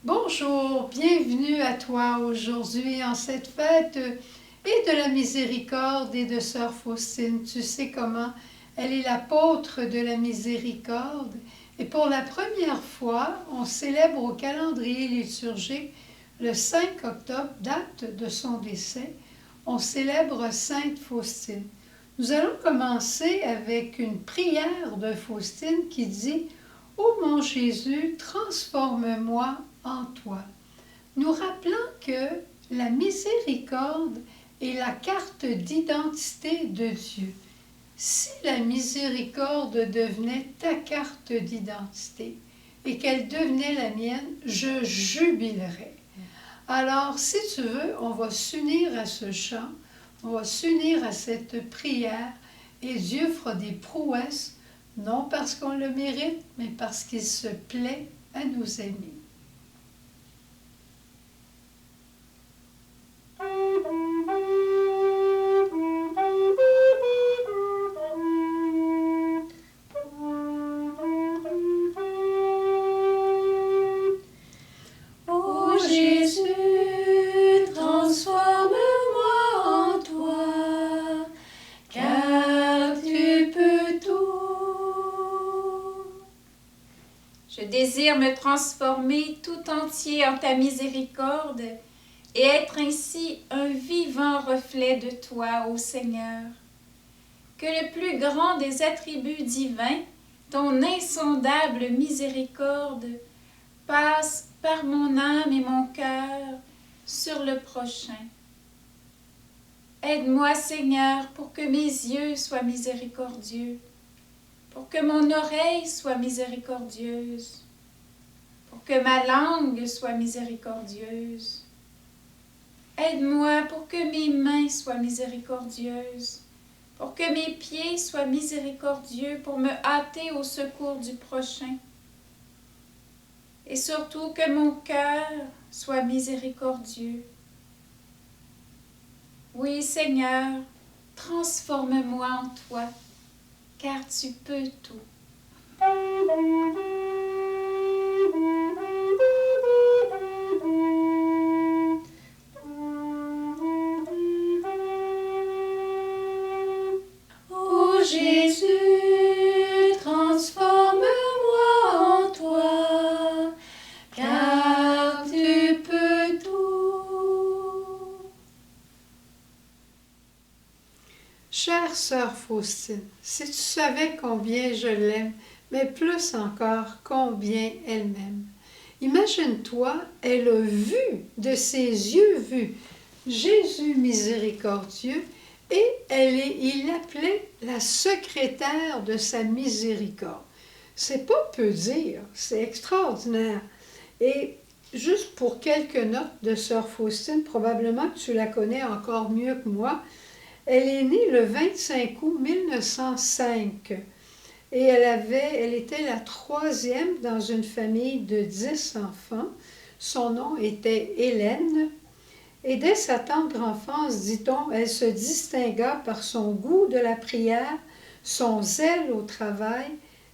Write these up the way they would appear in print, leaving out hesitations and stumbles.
Bonjour, bienvenue à toi aujourd'hui en cette fête et de la miséricorde et de Sœur Faustine. Tu sais comment elle est l'apôtre de la miséricorde et pour la première fois, on célèbre au calendrier liturgique le 5 octobre, date de son décès, on célèbre Sainte Faustine. Nous allons commencer avec une prière de Faustine qui dit « Ô mon Jésus, transforme-moi en toi ». Nous rappelant que la miséricorde est la carte d'identité de Dieu. Si la miséricorde devenait ta carte d'identité et qu'elle devenait la mienne, je jubilerais. Alors, si tu veux, on va s'unir à ce chant, on va s'unir à cette prière et Dieu fera des prouesses, non parce qu'on le mérite, mais parce qu'il se plaît à nous aimer. Je désire me transformer tout entier en ta miséricorde et être ainsi un vivant reflet de toi, ô Seigneur. Que le plus grand des attributs divins, ton insondable miséricorde, passe par mon âme et mon cœur sur le prochain. Aide-moi, Seigneur, pour que mes yeux soient miséricordieux, pour que mon oreille soit miséricordieuse, pour que ma langue soit miséricordieuse. Aide-moi pour que mes mains soient miséricordieuses, pour que mes pieds soient miséricordieux, pour me hâter au secours du prochain. Et surtout que mon cœur soit miséricordieux. Oui, Seigneur, transforme-moi en toi, car tu peux tout. Ô Jésus, transforme-moi en toi, car tu peux tout. Chère Sœur Faustine, si tu savais combien je l'aime, mais plus encore combien elle m'aime. Imagine-toi, elle a vu de ses yeux vus Jésus miséricordieux et il l'appelait la secrétaire de sa miséricorde. C'est pas peu dire, c'est extraordinaire. Et juste pour quelques notes de Sœur Faustine, probablement que tu la connais encore mieux que moi, elle est née le 25 août 1905 et elle était la troisième dans une famille de 10 enfants. Son nom était Hélène et dès sa tendre enfance, dit-on, elle se distingua par son goût de la prière, son zèle au travail,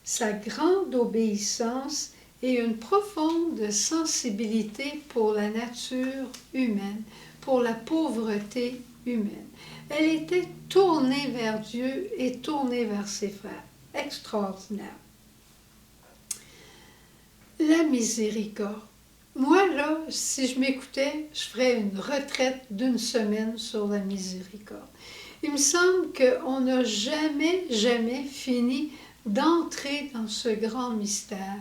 sa grande obéissance et une profonde sensibilité pour la nature humaine, pour la pauvreté humaine. Elle était tournée vers Dieu et tournée vers ses frères. Extraordinaire. La miséricorde. Moi, là, si je m'écoutais, je ferais une retraite d'1 semaine sur la miséricorde. Il me semble qu'on n'a jamais fini d'entrer dans ce grand mystère.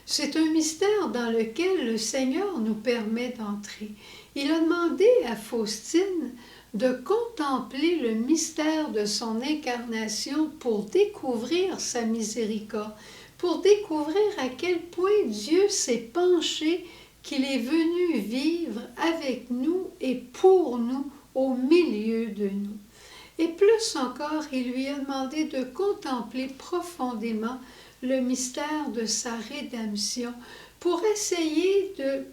C'est un mystère dans lequel le Seigneur nous permet d'entrer. Il a demandé à Faustine de contempler le mystère de son incarnation pour découvrir sa miséricorde, pour découvrir à quel point Dieu s'est penché, qu'il est venu vivre avec nous et pour nous, au milieu de nous. Et plus encore, il lui a demandé de contempler profondément le mystère de sa rédemption pour essayer de...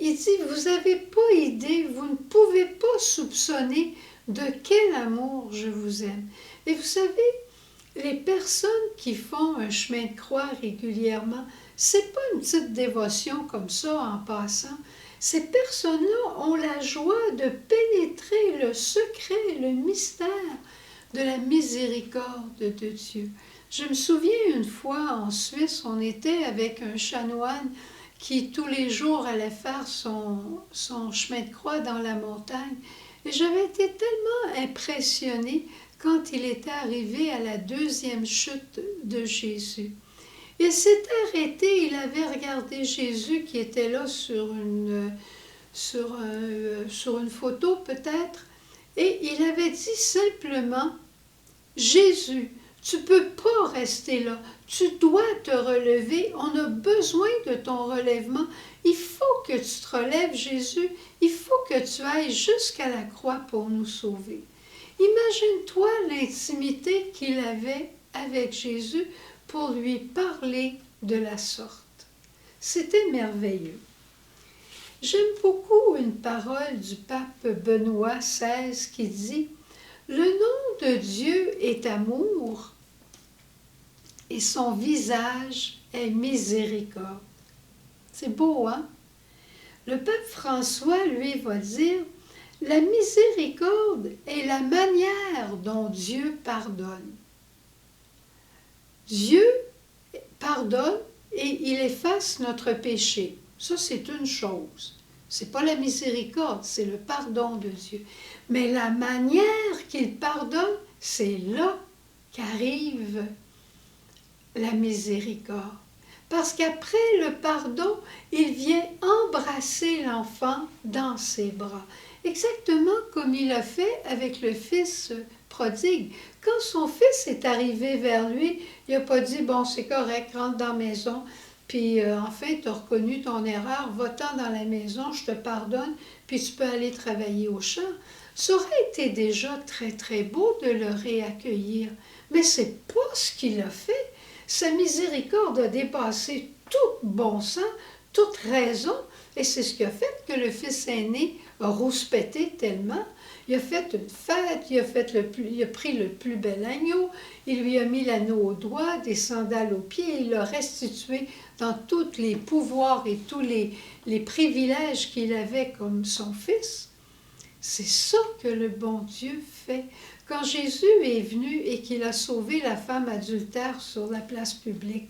Il dit, vous n'avez pas idée, vous ne pouvez pas soupçonner de quel amour je vous aime. Et vous savez, les personnes qui font un chemin de croix régulièrement, c'est pas une petite dévotion comme ça en passant. Ces personnes-là ont la joie de pénétrer le secret, le mystère de la miséricorde de Dieu. Je me souviens une fois en Suisse, on était avec un chanoine qui tous les jours allait faire son chemin de croix dans la montagne. Et j'avais été tellement impressionnée quand il était arrivé à la deuxième chute de Jésus. Il s'était arrêté, il avait regardé Jésus qui était là sur une photo peut-être, et il avait dit simplement, « Jésus, tu ne peux pas rester là, tu dois te relever, on a besoin de ton relèvement, il faut que tu te relèves Jésus, il faut que tu ailles jusqu'à la croix pour nous sauver. » Imagine-toi l'intimité qu'il avait avec Jésus pour lui parler de la sorte. C'était merveilleux. J'aime beaucoup une parole du pape Benoît XVI qui dit « Le nom de Dieu est amour et son visage est miséricorde. » C'est beau, hein? Le pape François, lui, va dire « La miséricorde est la manière dont Dieu pardonne. » Dieu pardonne et il efface notre péché. Ça, c'est une chose. Ce n'est pas la miséricorde, c'est le pardon de Dieu. Mais la manière qu'il pardonne, c'est là qu'arrive la miséricorde. Parce qu'après le pardon, il vient embrasser l'enfant dans ses bras. Exactement comme il a fait avec le fils prodigue. Quand son fils est arrivé vers lui, il n'a pas dit « Bon, c'est correct, rentre dans la maison, puis enfin, tu as reconnu ton erreur, va-t'en dans la maison, je te pardonne, puis tu peux aller travailler au champ. » Ça aurait été déjà très, très beau de le réaccueillir, mais c'est pas ce qu'il a fait. Sa miséricorde a dépassé tout bon sens, toute raison, et c'est ce qui a fait que le fils aîné a rouspété tellement. Il a fait une fête, il a pris le plus bel agneau, il lui a mis l'anneau au doigt, des sandales aux pieds, il l'a restitué dans tous les pouvoirs et tous les privilèges qu'il avait comme son fils. C'est ça que le bon Dieu fait. Quand Jésus est venu et qu'il a sauvé la femme adultère sur la place publique,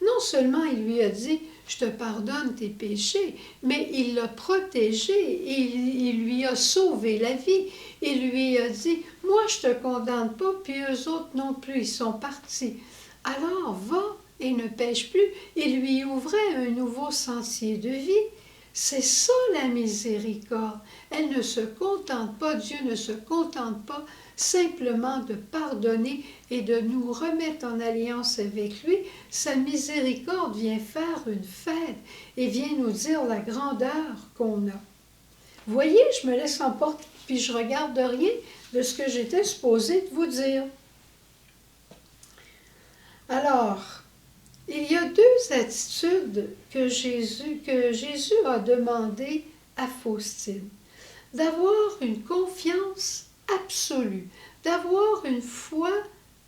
non seulement il lui a dit « Je te pardonne tes péchés », mais il l'a protégée et il lui a sauvé la vie. Il lui a dit « Moi, je ne te condamne pas, puis eux autres non plus, ils sont partis. Alors, va et ne pêche plus. » Il lui ouvrait un nouveau sentier de vie. C'est ça la miséricorde. Elle ne se contente pas, Dieu ne se contente pas simplement de pardonner et de nous remettre en alliance avec lui. Sa miséricorde vient faire une fête et vient nous dire la grandeur qu'on a. Vous voyez, je me laisse emporter, puis je regarde rien de ce que j'étais supposée de vous dire. Alors, il y a deux attitudes que Jésus a demandé à Faustine. D'avoir une confiance absolue, d'avoir une foi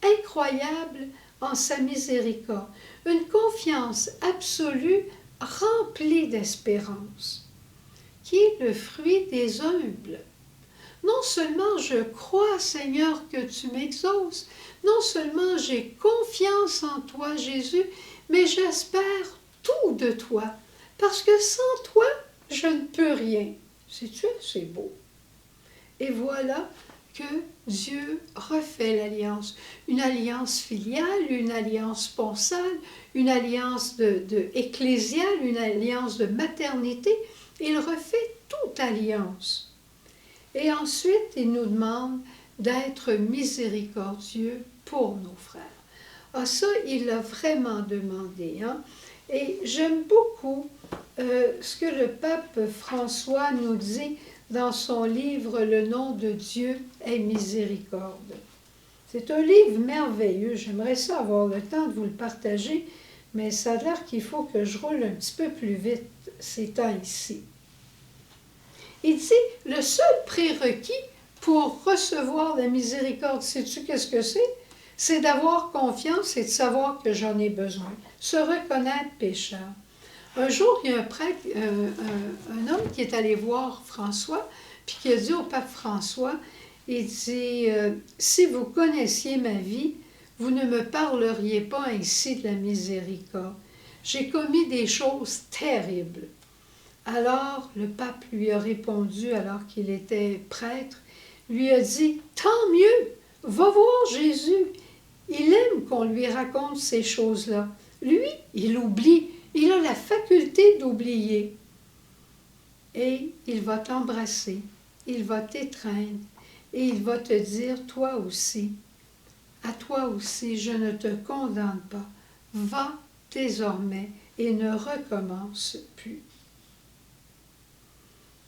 incroyable en sa miséricorde, une confiance absolue remplie d'espérance, qui est le fruit des humbles. Non seulement je crois, Seigneur, que tu m'exauces, non seulement j'ai confiance en toi, Jésus, mais j'espère tout de toi, parce que sans toi, je ne peux rien. Sais-tu, c'est beau. Et voilà que Dieu refait l'alliance. Une alliance filiale, une alliance sponsale, une alliance ecclésiale, une alliance de maternité. Il refait toute alliance. Et ensuite, il nous demande d'être miséricordieux pour nos frères. Ah, ça, il l'a vraiment demandé. Hein? Et j'aime beaucoup ce que le pape François nous dit dans son livre « Le nom de Dieu est miséricorde ». C'est un livre merveilleux. J'aimerais ça avoir le temps de vous le partager, mais ça a l'air qu'il faut que je roule un petit peu plus vite ces temps-ci. Il dit « Le seul prérequis pour recevoir la miséricorde, sais-tu qu'est-ce que c'est? C'est d'avoir confiance et de savoir que j'en ai besoin. Se reconnaître pécheur. Un jour, il y a un prêtre, un homme qui est allé voir François, puis qui a dit au pape François, il dit, si vous connaissiez ma vie, vous ne me parleriez pas ainsi de la miséricorde. J'ai commis des choses terribles. Alors le pape lui a répondu, alors qu'il était prêtre, lui a dit, tant mieux, va voir Jésus. Il aime qu'on lui raconte ces choses-là. Lui, il oublie. Il a la faculté d'oublier. Et il va t'embrasser, il va t'étreindre et il va te dire, toi aussi, à toi aussi, je ne te condamne pas. Va désormais et ne recommence plus.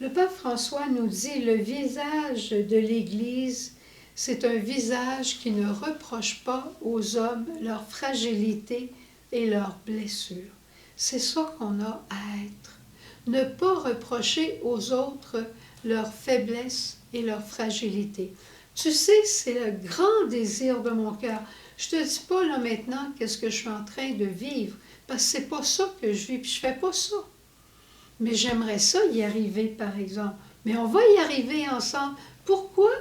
Le pape François nous dit, le visage de l'Église, c'est un visage qui ne reproche pas aux hommes leur fragilité et leurs blessures. C'est ça qu'on a à être. Ne pas reprocher aux autres leur faiblesse et leur fragilité. Tu sais, c'est le grand désir de mon cœur. Je te dis pas là maintenant qu'est-ce que je suis en train de vivre, parce que c'est pas ça que je vis, puis je fais pas ça. Mais j'aimerais ça y arriver, par exemple. Mais on va y arriver ensemble. Pourquoi?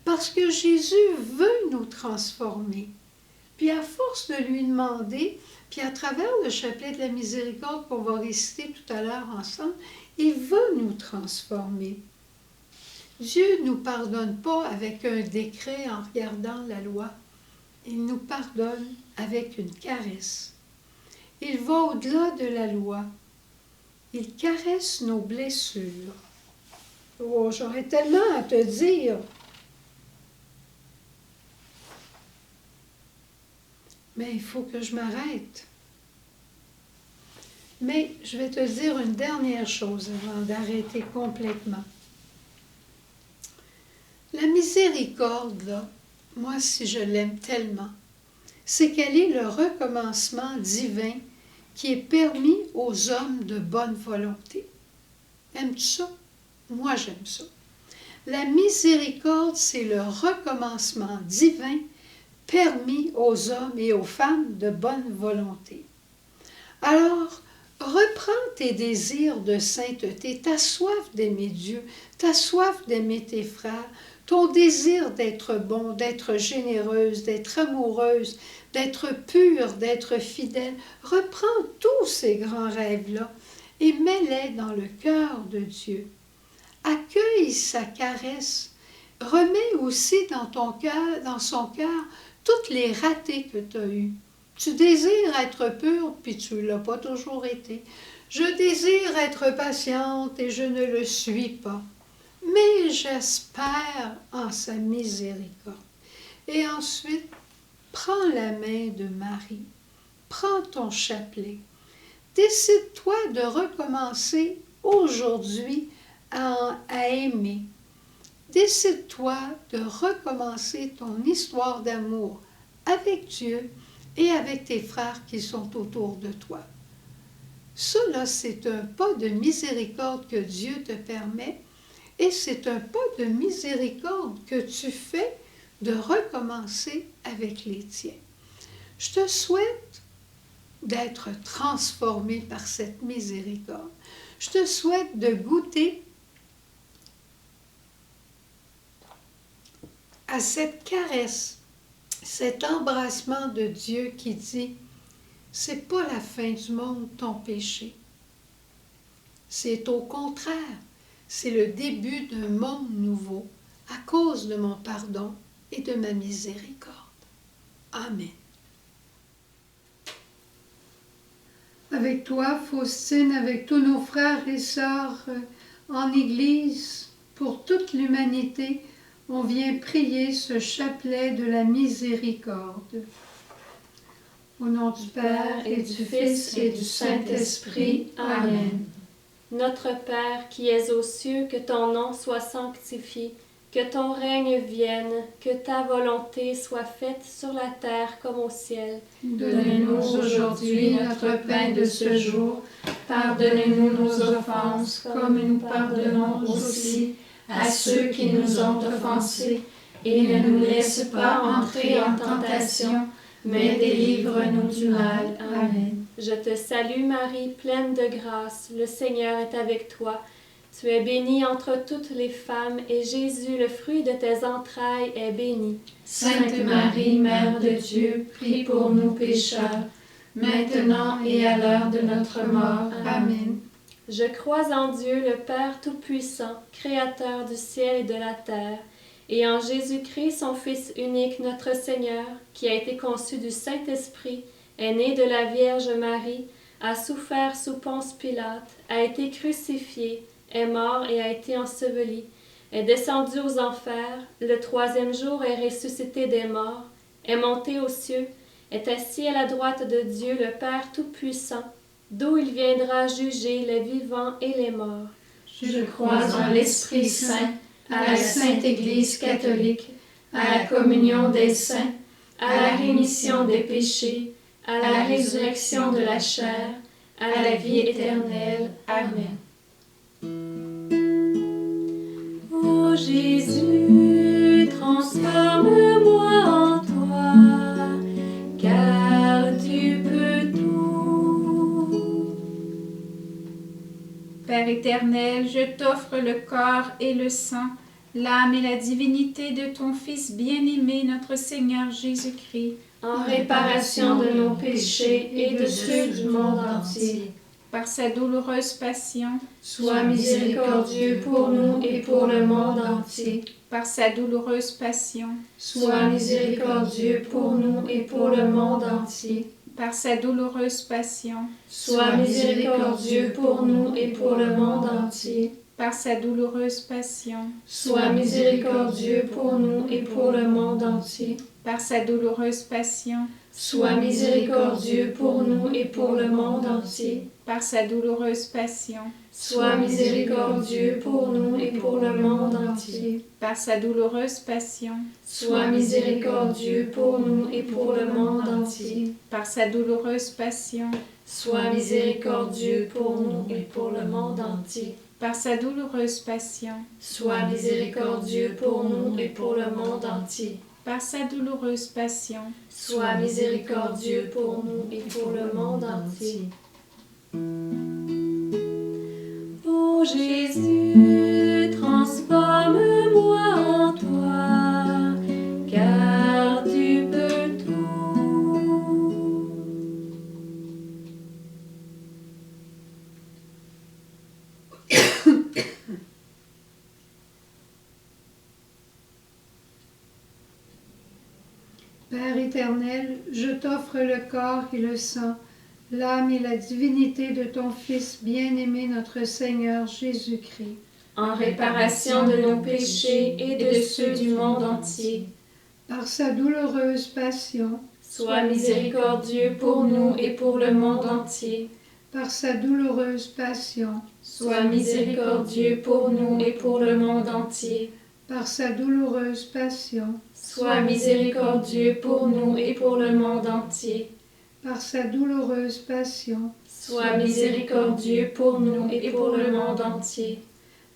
Parce que Jésus veut nous transformer. Puis à force de lui demander, puis à travers le chapelet de la miséricorde qu'on va réciter tout à l'heure ensemble, il veut nous transformer. Dieu ne nous pardonne pas avec un décret en regardant la loi. Il nous pardonne avec une caresse. Il va au-delà de la loi. Il caresse nos blessures. Oh, j'aurais tellement à te dire. Mais il faut que je m'arrête. Mais je vais te dire une dernière chose avant d'arrêter complètement. La miséricorde, là, moi, si je l'aime tellement, c'est qu'elle est le recommencement divin qui est permis aux hommes de bonne volonté. Aimes-tu ça? Moi, j'aime ça. La miséricorde, c'est le recommencement divin permis aux hommes et aux femmes de bonne volonté. Alors, reprends tes désirs de sainteté, ta soif d'aimer Dieu, ta soif d'aimer tes frères, ton désir d'être bon, d'être généreuse, d'être amoureuse, d'être pure, d'être fidèle. Reprends tous ces grands rêves-là et mets-les dans le cœur de Dieu. Accueille sa caresse. Remets aussi dans ton cœur, dans son cœur, toutes les ratés que tu as eus. Tu désires être pure, puis tu ne l'as pas toujours été. Je désire être patiente et je ne le suis pas. Mais j'espère en sa miséricorde. Et ensuite, prends la main de Marie. Prends ton chapelet. Décide-toi de recommencer aujourd'hui à aimer. Décide-toi de recommencer ton histoire d'amour avec Dieu et avec tes frères qui sont autour de toi. Ça, là, c'est un pas de miséricorde que Dieu te permet et c'est un pas de miséricorde que tu fais de recommencer avec les tiens. Je te souhaite d'être transformé par cette miséricorde. Je te souhaite de goûter à cette caresse, cet embrassement de Dieu qui dit « C'est pas la fin du monde ton péché. C'est au contraire, c'est le début d'un monde nouveau à cause de mon pardon et de ma miséricorde. Amen. » Avec toi, Faustine, avec tous nos frères et sœurs en Église, pour toute l'humanité, on vient prier ce chapelet de la miséricorde. Au nom du Père et du Fils et du Saint-Esprit. Amen. Notre Père qui es aux cieux, que ton nom soit sanctifié, que ton règne vienne, que ta volonté soit faite sur la terre comme au ciel. Donnez-nous aujourd'hui notre pain de ce jour. Pardonnez-nous nos offenses, comme nous pardonnons aussi à ceux qui nous ont offensés. et ne nous laisse pas entrer en tentation, mais délivre-nous du mal. Amen. Je te salue Marie, pleine de grâce, le Seigneur est avec toi. Tu es bénie entre toutes les femmes, et Jésus, le fruit de tes entrailles, est béni. Sainte Marie, Mère de Dieu, prie pour nous pécheurs, maintenant et à l'heure de notre mort. Amen. Je crois en Dieu, le Père Tout-Puissant, Créateur du ciel et de la terre, et en Jésus-Christ, son Fils unique, notre Seigneur, qui a été conçu du Saint-Esprit, est né de la Vierge Marie, a souffert sous Ponce Pilate, a été crucifié, est mort et a été enseveli, est descendu aux enfers, le 3e jour est ressuscité des morts, est monté aux cieux, est assis à la droite de Dieu, le Père Tout-Puissant, d'où il viendra juger les vivants et les morts. Je crois en l'Esprit Saint, à la Sainte Église catholique, à la communion des saints, à la rémission des péchés, à la résurrection de la chair, à la vie éternelle. Amen. Ô Jésus, transforme-moi en toi, car tu peux tout. Père éternel, je t'offre le corps et le sang, l'âme et la divinité de ton Fils bien-aimé, notre Seigneur Jésus-Christ, En réparation de nos péchés et de ceux du monde entier. par sa douloureuse passion, Sois miséricordieux pour nous et pour le monde entier. par sa douloureuse passion, Sois miséricordieux pour nous et pour le monde entier. par sa douloureuse passion, Sois miséricordieux pour nous et pour le monde entier. par sa douloureuse passion, Sois miséricordieux pour nous et pour le monde entier. par sa douloureuse passion, Sois miséricordieux pour nous et pour le monde entier. par sa douloureuse passion, Sois miséricordieux pour nous et pour le monde entier. par sa douloureuse passion, Sois miséricordieux pour nous et pour le monde entier. par sa douloureuse passion, Sois miséricordieux pour nous et pour le monde entier. par sa douloureuse passion, Sois miséricordieux pour nous et pour le monde entier. par sa douloureuse passion, Sois miséricordieux pour nous et pour le monde entier. Ô Jésus, transforme-moi en toi, car tu peux tout. Père éternel, je t'offre le corps et le sang, l'âme et la divinité de ton Fils bien-aimé, notre Seigneur Jésus-Christ, En réparation de nos péchés et de ceux du monde entier. par sa douloureuse passion, Sois miséricordieux pour nous et pour le monde entier. par sa douloureuse passion, Sois miséricordieux pour nous et pour le monde entier. par sa douloureuse passion, Sois miséricordieux pour nous et pour le monde entier. par sa douloureuse passion, Sois miséricordieux pour nous et pour le monde entier.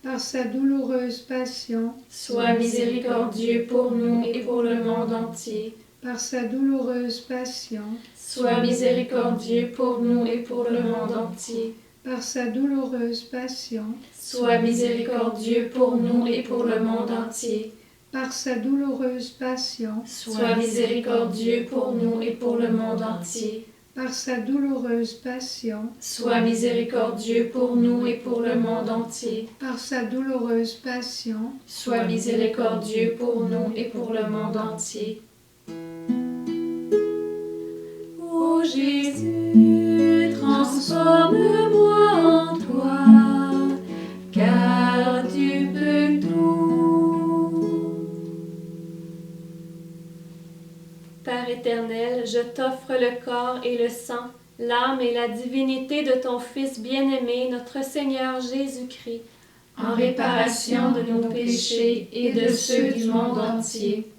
par sa douloureuse passion, Sois miséricordieux pour nous et pour le monde entier. par sa douloureuse passion, Sois miséricordieux pour nous et pour le monde entier. par sa douloureuse passion, Sois miséricordieux pour nous et pour le monde entier. par sa douloureuse passion, Sois miséricordieux pour nous et pour le monde entier. par sa douloureuse passion, Sois miséricordieux pour nous et pour le monde entier. par sa douloureuse passion, Sois miséricordieux pour nous et pour le monde entier. Ô Jésus, transforme-moi en toi, car tu peux tout. Père éternel, je t'offre le corps et le sang, l'âme et la divinité de ton Fils bien-aimé, notre Seigneur Jésus-Christ, en réparation de nos péchés et de ceux du monde entier.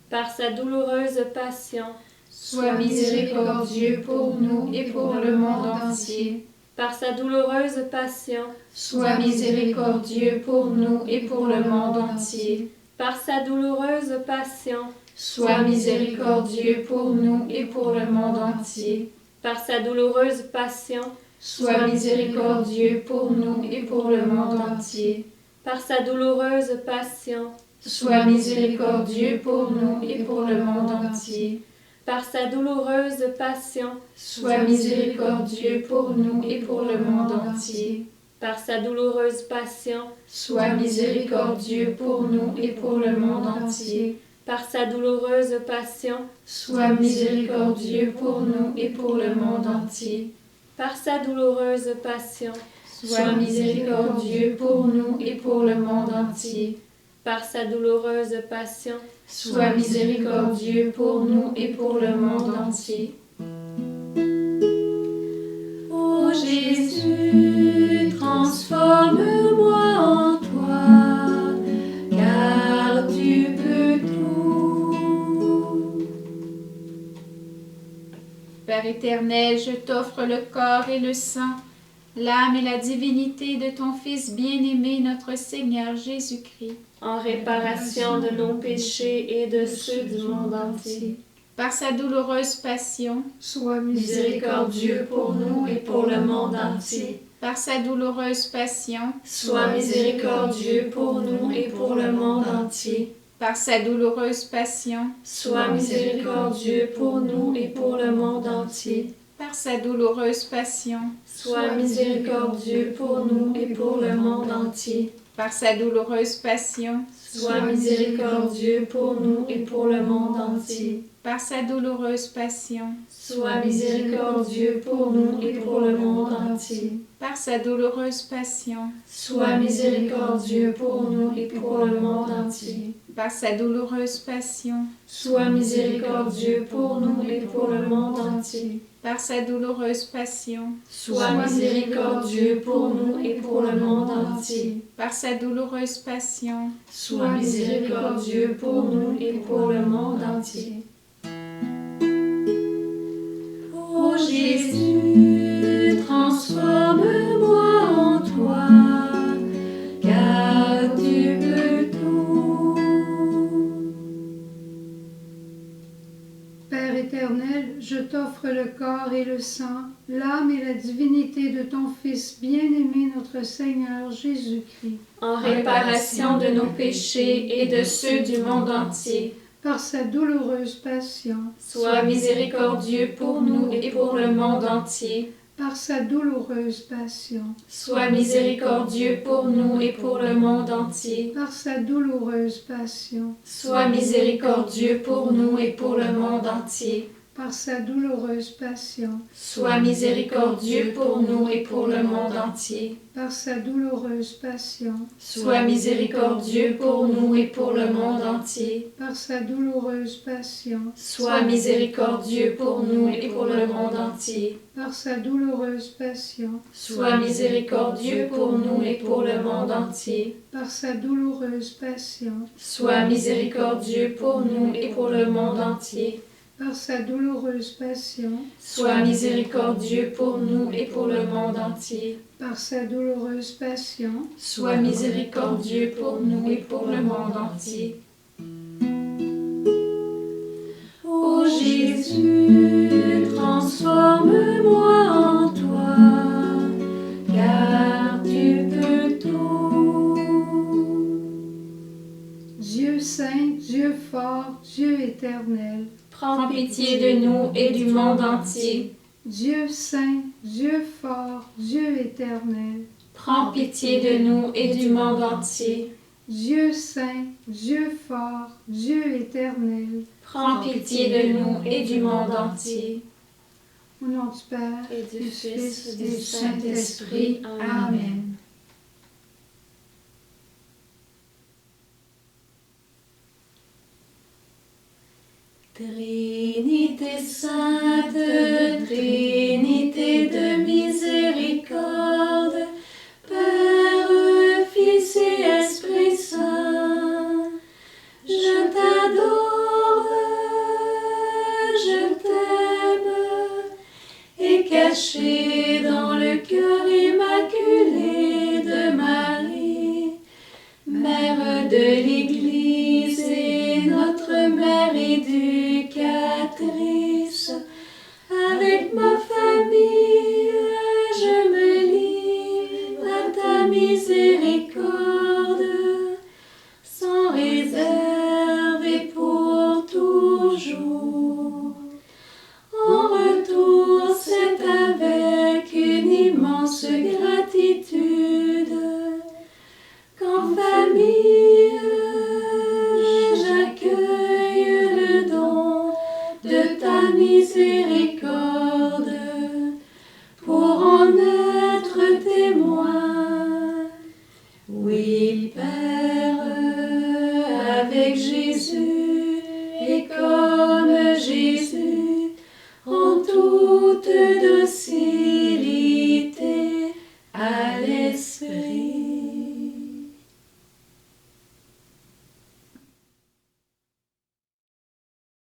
Par sa douloureuse passion, sois miséricordieux pour nous et pour le monde entier. Par sa douloureuse passion, sois miséricordieux pour nous et pour le monde entier. par sa douloureuse passion, sois miséricordieux pour nous et pour le monde entier. par sa douloureuse passion, Sois miséricordieux pour nous et pour le monde entier. par sa douloureuse passion, Sois miséricordieux pour nous et pour le monde entier. par sa douloureuse passion, Sois miséricordieux pour nous et pour le monde entier. par sa douloureuse passion, Sois miséricordieux pour nous et pour le monde entier. par sa douloureuse passion, Sois miséricordieux pour nous et pour le monde entier. par sa douloureuse passion, Sois miséricordieux pour nous et pour le monde entier. par sa douloureuse passion, Sois miséricordieux pour nous et pour le monde entier. Ô Jésus, transforme-moi en toi, car tu peux tout. Père éternel, je t'offre le corps et le sang, l'âme et la divinité de ton Fils bien-aimé, notre Seigneur Jésus-Christ, En réparation de nos péchés et de ceux du monde entier. par sa douloureuse passion, Sois Miséricordieux pour nous et pour le monde entier. par sa douloureuse passion, Sois miséricordieux pour nous et pour le monde entier. par sa douloureuse passion, Sois miséricordieux pour nous et pour le monde entier. par sa douloureuse passion, Sois miséricordieux pour nous et pour le monde entier. par sa douloureuse passion, Sois miséricordieux pour nous et pour le monde entier. par sa douloureuse passion, Sois miséricordieux pour nous et pour le monde entier. par sa douloureuse passion, Sois miséricordieux pour nous et pour le monde entier. par sa douloureuse passion, Sois miséricordieux pour nous et pour le monde entier. par sa douloureuse passion, Sois miséricordieux pour nous et pour le monde entier. par sa douloureuse passion, Sois miséricordieux pour nous et pour le monde entier. Ô Jésus, transforme-moi en toi, car tu peux tout. Père éternel, je t'offre le corps et le sang, l'âme et la divinité de ton Fils bien-aimé, notre Seigneur Jésus-Christ, En réparation de nos péchés et de ceux du monde entier. par sa douloureuse passion, Sois miséricordieux pour nous et pour le monde entier. par sa douloureuse passion, Sois miséricordieux pour nous et pour le monde entier. par sa douloureuse passion, Sois miséricordieux pour nous et pour le monde entier. par sa douloureuse passion, Sois miséricordieux pour nous et pour le monde entier. par sa douloureuse passion, Sois miséricordieux pour nous et pour le monde entier. par sa douloureuse passion, Sois miséricordieux pour nous et pour le monde entier. par sa douloureuse passion, Sois miséricordieux pour nous et pour le monde entier. par sa douloureuse passion, Sois miséricordieux pour nous et pour le monde entier. par sa douloureuse passion, Sois miséricordieux pour nous et pour le monde entier. par sa douloureuse passion, Sois miséricordieux pour nous et pour le monde entier. Ô Jésus, transforme-moi en toi, car tu peux tout. Dieu saint, Dieu fort, Dieu éternel, Prends pitié de nous et du monde entier. Dieu saint, Dieu fort, Dieu éternel, Prends pitié de nous et du monde entier. Dieu saint, Dieu fort, Dieu éternel, Prends pitié de nous et du monde entier. au nom du Père, Et du Fils et du Saint-Esprit. Saint-Esprit. Amen. Amen. Trinité sainte, Trinité de miséricorde, Père, Fils et Esprit Saint, je t'adore, je t'aime, et caché dans le cœur immaculé de Marie, Mère de l'Église, miséricorde.